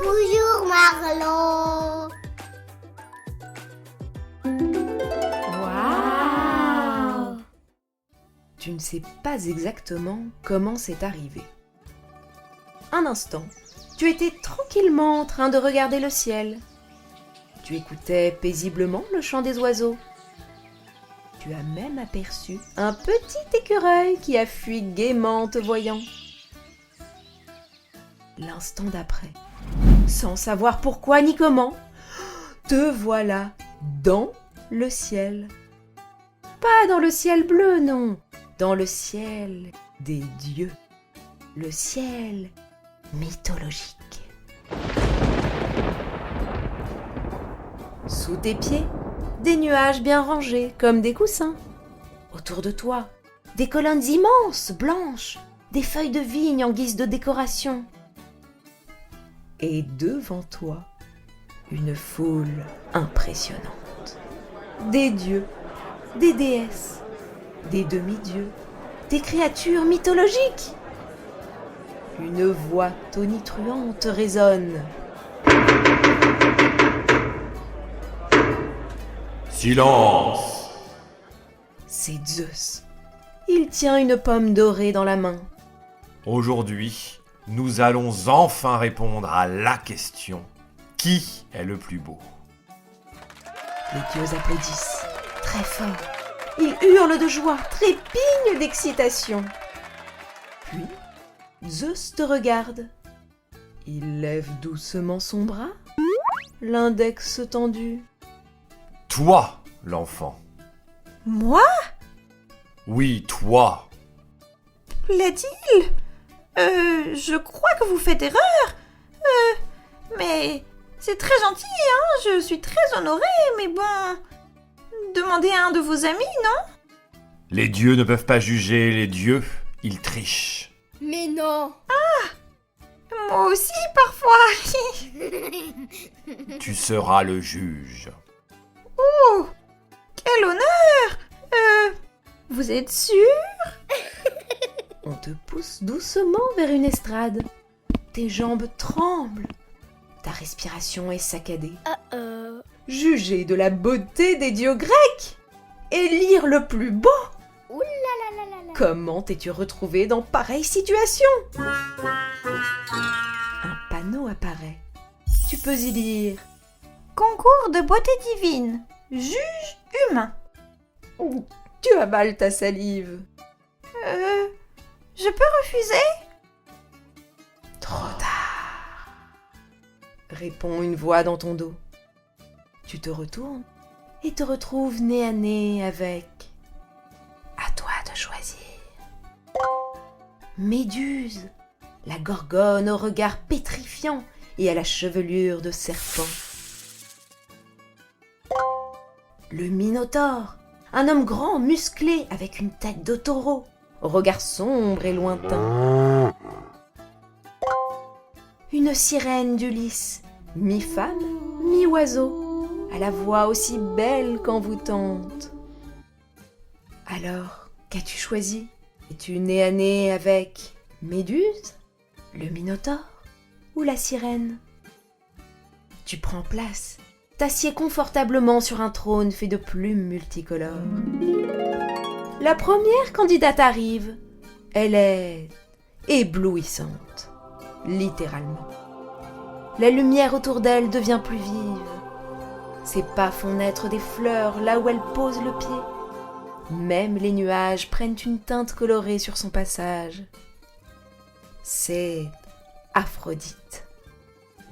Bonjour Marlon. Waouh! Tu ne sais pas exactement comment c'est arrivé. Un instant, tu étais tranquillement en train de regarder le ciel. Tu écoutais paisiblement le chant des oiseaux. Tu as même aperçu un petit écureuil qui a fui gaiement en te voyant. L'instant d'après, sans savoir pourquoi ni comment, te voilà dans le ciel. Pas dans le ciel bleu, non, dans le ciel des dieux, le ciel mythologique. Sous tes pieds, des nuages bien rangés comme des coussins. Autour de toi, des colonnes immenses, blanches, des feuilles de vigne en guise de décoration. Et devant toi, une foule impressionnante. Des dieux, des déesses, des demi-dieux, des créatures mythologiques. Une voix tonitruante résonne. Silence! C'est Zeus. Il tient une pomme dorée dans la main. Aujourd'hui, nous allons enfin répondre à la question: qui est le plus beau? Les dieux applaudissent, très fort. Ils hurlent de joie, trépignent d'excitation. Puis, Zeus te regarde. Il lève doucement son bras, l'index tendu. Toi, l'enfant. Moi? Oui, toi. Plaît-il? Je crois que vous faites erreur. Mais c'est très gentil, hein? Je suis très honorée, mais bon... Demandez à un de vos amis, non? Les dieux ne peuvent pas juger les dieux, ils trichent. Mais non. Moi aussi, parfois. Tu seras le juge. Oh! Quel honneur! Vous êtes sûr? On te pousse doucement vers une estrade. Tes jambes tremblent. Ta respiration est saccadée. Juger de la beauté des dieux grecs! Élire le plus beau! Ouh là là là là là. Comment t'es-tu retrouvé dans pareille situation? Un panneau apparaît. Tu peux y lire. Concours de beauté divine. Juge humain. Tu avales ta salive. Je peux refuser? Trop tard. Répond une voix dans ton dos. Tu te retournes et te retrouves nez à nez avec... À toi de choisir. Méduse, la gorgone au regard pétrifiant et à la chevelure de serpent. Le Minotaure, un homme grand, musclé, avec une tête de taureau, au regard sombre et lointain. Une sirène d'Ulysse, mi-femme, mi-oiseau, à la voix aussi belle qu'envoûtante. Alors, qu'as-tu choisi? Es-tu nez à nez avec Méduse, le Minotaure ou la sirène? Tu prends place, t'assieds confortablement sur un trône fait de plumes multicolores. La première candidate arrive. Elle est éblouissante, littéralement. La lumière autour d'elle devient plus vive. Ses pas font naître des fleurs là où elle pose le pied. Même les nuages prennent une teinte colorée sur son passage. C'est Aphrodite.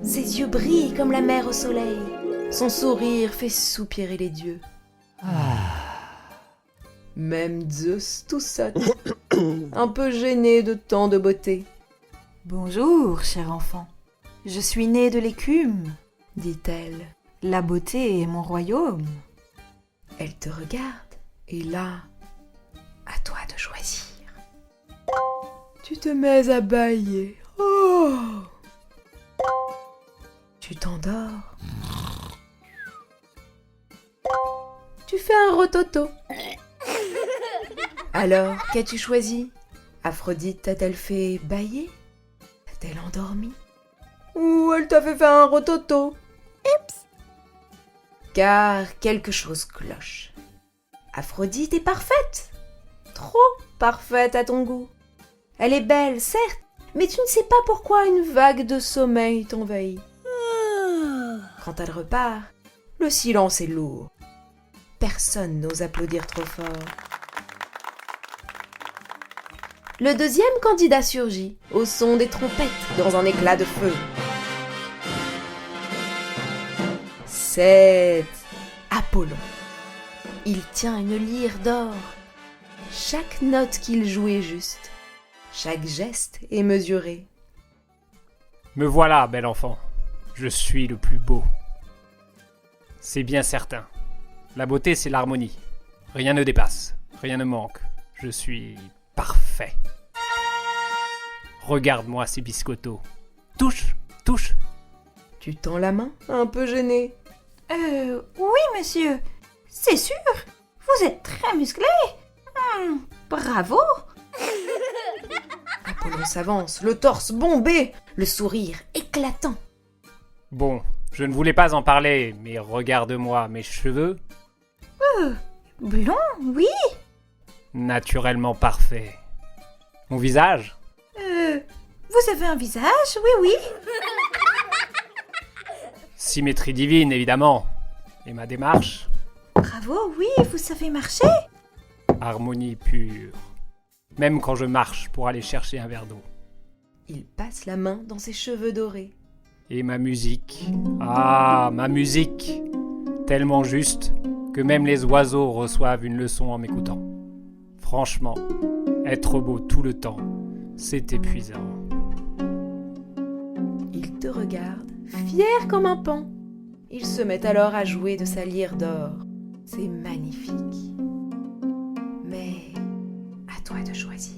Ses yeux brillent comme la mer au soleil. Son sourire fait soupirer les dieux. Même Zeus toussate, un peu gêné de tant de beauté. Bonjour, cher enfant. Je suis née de l'écume, Dit-elle. La beauté est mon royaume. Elle te regarde et là, à toi de choisir. Tu te mets à bâiller. Oh! Tu t'endors. Tu fais un rototo. Alors, qu'as-tu choisi? Aphrodite t'a-t-elle fait bâiller? T'a-t-elle endormi? Ou elle t'a fait faire un rototo. Car quelque chose cloche. Aphrodite est parfaite. Trop parfaite à ton goût. Elle est belle, certes, mais tu ne sais pas pourquoi une vague de sommeil t'envahit. Quand elle repart, le silence est lourd. Personne n'ose applaudir trop fort. Le deuxième candidat surgit, au son des trompettes, dans un éclat de feu. C'est Apollon. Il tient une lyre d'or. Chaque note qu'il joue est juste. Chaque geste est mesuré. Me voilà, bel enfant. Je suis le plus beau. C'est bien certain. La beauté, c'est l'harmonie. Rien ne dépasse, rien ne manque. Je suis parfait. Regarde-moi ces biscottos. Touche, touche. Tu tends la main, un peu gêné. Oui, monsieur. C'est sûr. Vous êtes très musclé. Bravo. Apollon s'avance, le torse bombé, le sourire éclatant. Bon, je ne voulais pas en parler, mais regarde-moi mes cheveux. Blond, oui. Naturellement parfait. Mon visage? Vous avez un visage, oui, oui. Symétrie divine, évidemment. Et ma démarche? Bravo, oui, vous savez marcher. Harmonie pure. Même quand je marche pour aller chercher un verre d'eau. Il passe la main dans ses cheveux dorés. Et ma musique. Ah, ma musique. Tellement juste que même les oiseaux reçoivent une leçon en m'écoutant. Franchement, être beau tout le temps, c'est épuisant. Il te regarde, fier comme un paon. Il se met alors à jouer de sa lyre d'or. C'est magnifique. Mais à toi de choisir.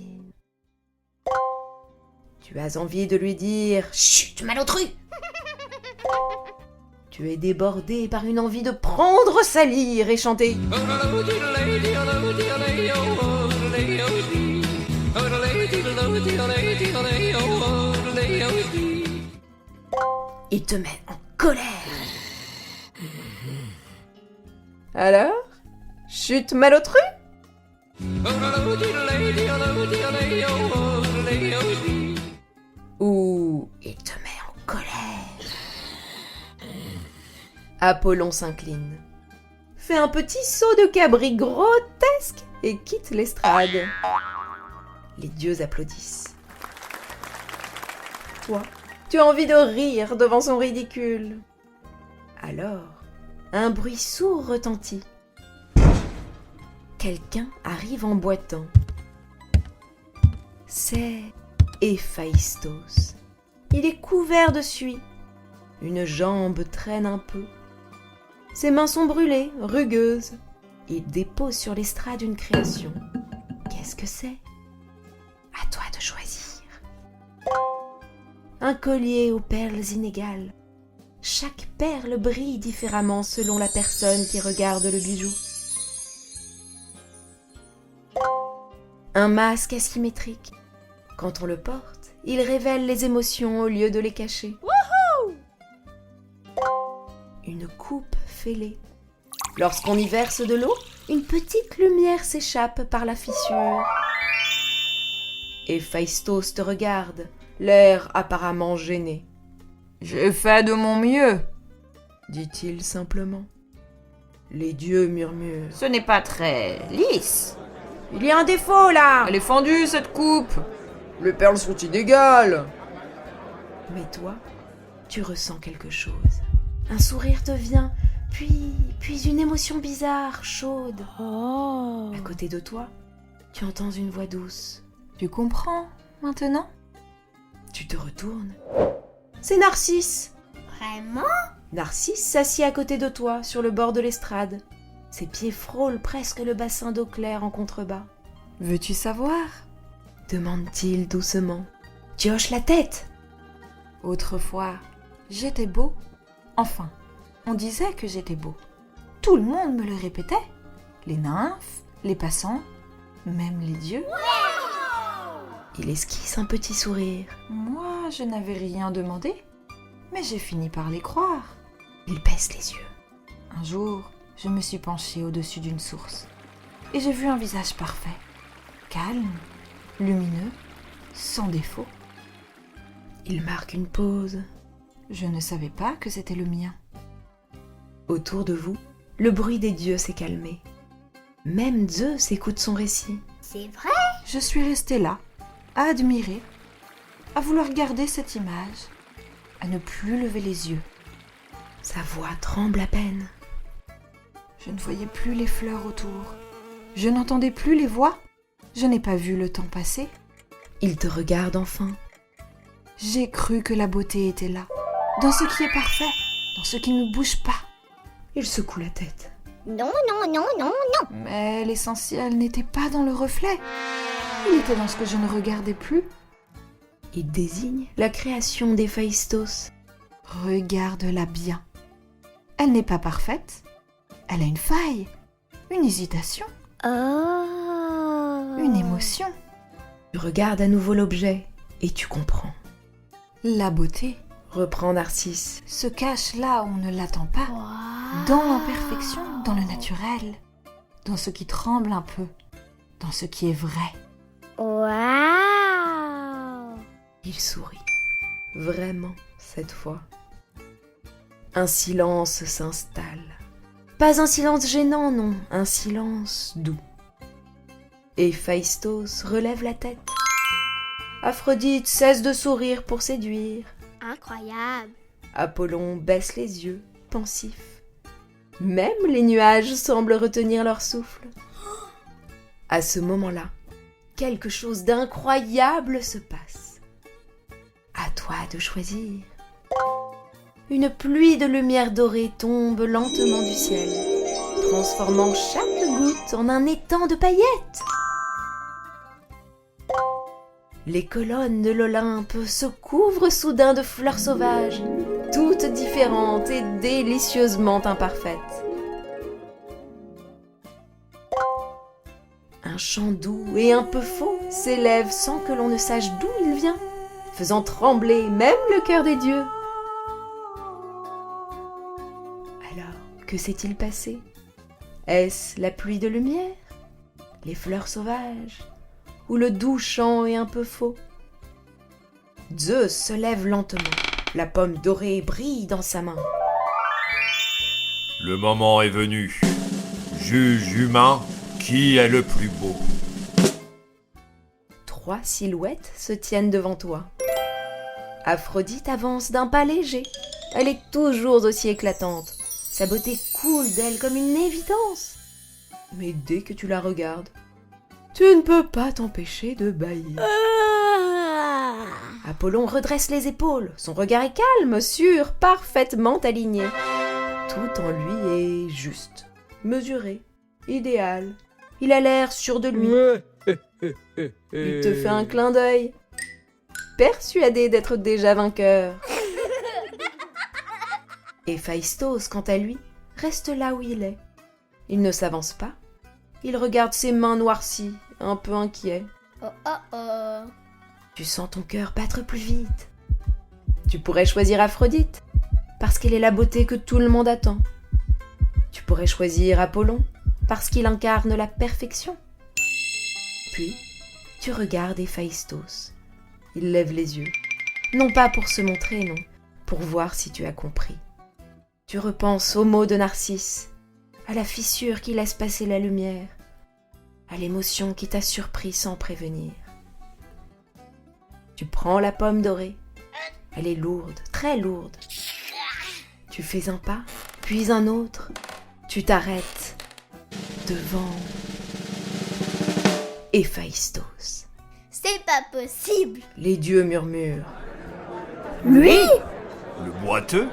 Tu as envie de lui dire « Chut, malotru !» Tu es débordé par une envie de prendre sa lyre et chanter. Il te met en colère. Alors, chute malotru? Ou il te met en colère? Apollon s'incline, fait un petit saut de cabri grotesque et quitte l'estrade. Les dieux applaudissent. Toi, tu as envie de rire devant son ridicule. Alors, un bruit sourd retentit. Quelqu'un arrive en boitant. C'est Héphaïstos. Il est couvert de suie. Une jambe traîne un peu. Ses mains sont brûlées, rugueuses. Il dépose sur l'estrade une création. Qu'est-ce que c'est? À toi de choisir. Un collier aux perles inégales. Chaque perle brille différemment selon la personne qui regarde le bijou. Un masque asymétrique. Quand on le porte, il révèle les émotions au lieu de les cacher. Une coupe fêlée. Lorsqu'on y verse de l'eau, une petite lumière s'échappe par la fissure. Héphaïstos te regarde, l'air apparemment gêné. « J'ai fait de mon mieux », dit-il simplement. Les dieux murmurent. « Ce n'est pas très lisse. Il y a un défaut là !»« Elle est fendue, cette coupe. Les perles sont inégales !» Mais toi, tu ressens quelque chose. Un sourire te vient, puis une émotion bizarre, chaude. À côté de toi, tu entends une voix douce. Tu comprends, maintenant? Tu te retournes. C'est Narcisse. Vraiment? Narcisse s'assied à côté de toi, sur le bord de l'estrade. Ses pieds frôlent presque le bassin d'eau claire en contrebas. Veux-tu savoir? Demande-t-il doucement. Tu hoches la tête. Autrefois, j'étais beau. Enfin, on disait que j'étais beau. Tout le monde me le répétait. Les nymphes, les passants, même les dieux. Il esquisse un petit sourire. Moi, je n'avais rien demandé. Mais j'ai fini par les croire. Il baisse les yeux. Un jour, je me suis penchée au-dessus d'une source et j'ai vu un visage parfait, calme, lumineux, sans défaut. Il marque une pause. Je ne savais pas que c'était le mien. Autour de vous, le bruit des dieux s'est calmé. Même Zeus écoute son récit. C'est vrai? Je suis restée là, à admirer, à vouloir garder cette image, à ne plus lever les yeux. Sa voix tremble à peine. Je ne voyais plus les fleurs autour. Je n'entendais plus les voix. Je n'ai pas vu le temps passer. Il te regarde enfin. J'ai cru que la beauté était là, dans ce qui est parfait, dans ce qui ne bouge pas. Il secoue la tête. Non, non, non, non, non. Mais l'essentiel n'était pas dans le reflet. Il était dans ce que je ne regardais plus. Il désigne la création d'Héphaïstos. Regarde-la bien. Elle n'est pas parfaite. Elle a une faille, une hésitation, Oh. une émotion. Tu regardes à nouveau l'objet et tu comprends. La beauté Reprend Narcisse. se cache là où on ne l'attend pas, Wow. dans l'imperfection, dans le naturel, dans ce qui tremble un peu, dans ce qui est vrai. Wow. Il sourit. Vraiment, cette fois. Un silence s'installe. Pas un silence gênant, non, un silence doux. Héphaïstos relève la tête. Aphrodite cesse de sourire pour séduire. Incroyable. Apollon baisse les yeux, pensif. Même les nuages semblent retenir leur souffle. À ce moment-là, quelque chose d'incroyable se passe. À toi de choisir. Une pluie de lumière dorée tombe lentement du ciel, transformant chaque goutte en un étang de paillettes. Les colonnes de l'Olympe se couvrent soudain de fleurs sauvages, toutes différentes et délicieusement imparfaites. Un chant doux et un peu faux s'élève sans que l'on ne sache d'où il vient, faisant trembler même le cœur des dieux. Alors, que s'est-il passé? Est-ce la pluie de lumière? Les fleurs sauvages? Ou le doux chant est un peu faux? Zeus se lève lentement. La pomme dorée brille dans sa main. Le moment est venu. Juge humain, qui est le plus beau? 3 silhouettes se tiennent devant toi. Aphrodite avance d'un pas léger. Elle est toujours aussi éclatante. Sa beauté coule d'elle comme une évidence. Mais dès que tu la regardes, tu ne peux pas t'empêcher de bâillir. Apollon redresse les épaules. Son regard est calme, sûr, parfaitement aligné. Tout en lui est juste, mesuré, idéal. Il a l'air sûr de lui. Il te fait un clin d'œil, persuadé d'être déjà vainqueur. Héphaïstos, quant à lui, reste là où il est. Il ne s'avance pas. Il regarde ses mains noircies, un peu inquiet. Oh oh oh. Tu sens ton cœur battre plus vite. Tu pourrais choisir Aphrodite, parce qu'elle est la beauté que tout le monde attend. Tu pourrais choisir Apollon, parce qu'il incarne la perfection. Puis, tu regardes Héphaïstos. Il lève les yeux. Non pas pour se montrer, non, pour voir si tu as compris. Tu repenses aux mots de Narcisse, à la fissure qui laisse passer la lumière, à l'émotion qui t'a surpris sans prévenir. Tu prends la pomme dorée. Elle est lourde, très lourde. Tu fais un pas, puis un autre. Tu t'arrêtes devant Héphaïstos. C'est pas possible. Les dieux murmurent. Lui? Le boiteux?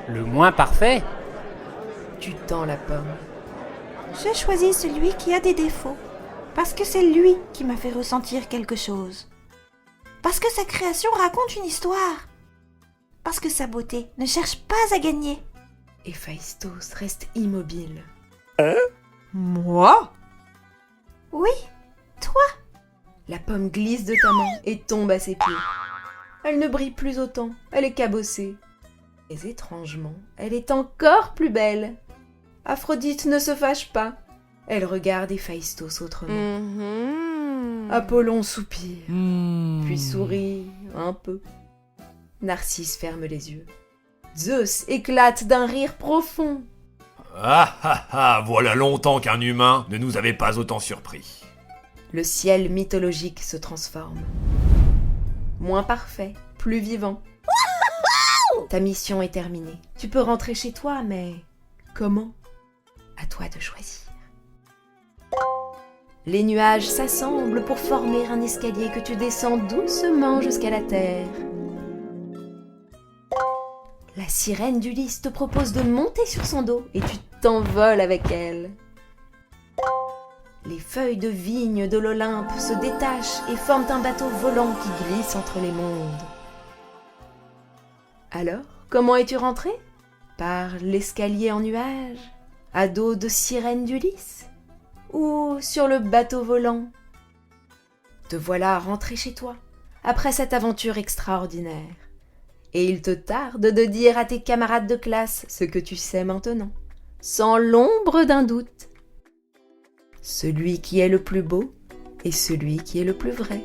Le moins parfait? Tu tends la pomme. J'ai choisi celui qui a des défauts, parce que c'est lui qui m'a fait ressentir quelque chose. Parce que sa création raconte une histoire. Parce que sa beauté ne cherche pas à gagner. Héphaïstos reste immobile. Moi? Oui, toi. La pomme glisse de ta main et tombe à ses pieds. Elle ne brille plus autant, elle est cabossée. Mais étrangement, elle est encore plus belle. Aphrodite ne se fâche pas. Elle regarde Héphaïstos autrement. Apollon soupire, puis sourit un peu. Narcisse ferme les yeux. Zeus éclate d'un rire profond. Ah ah ah, voilà longtemps qu'un humain ne nous avait pas autant surpris. Le ciel mythologique se transforme. Moins parfait, plus vivant. Ta mission est terminée. Tu peux rentrer chez toi, mais comment? À toi de choisir. Les nuages s'assemblent pour former un escalier que tu descends doucement jusqu'à la terre. La sirène d'Ulysse te propose de monter sur son dos et tu t'envoles avec elle. Les feuilles de vigne de l'Olympe se détachent et forment un bateau volant qui glisse entre les mondes. Alors, comment es-tu rentré? Par l'escalier en nuage, à dos de sirène d'Ulysse? Ou sur le bateau volant? Te voilà rentré chez toi, après cette aventure extraordinaire. Et il te tarde de dire à tes camarades de classe ce que tu sais maintenant, sans l'ombre d'un doute. Celui qui est le plus beau est celui qui est le plus vrai.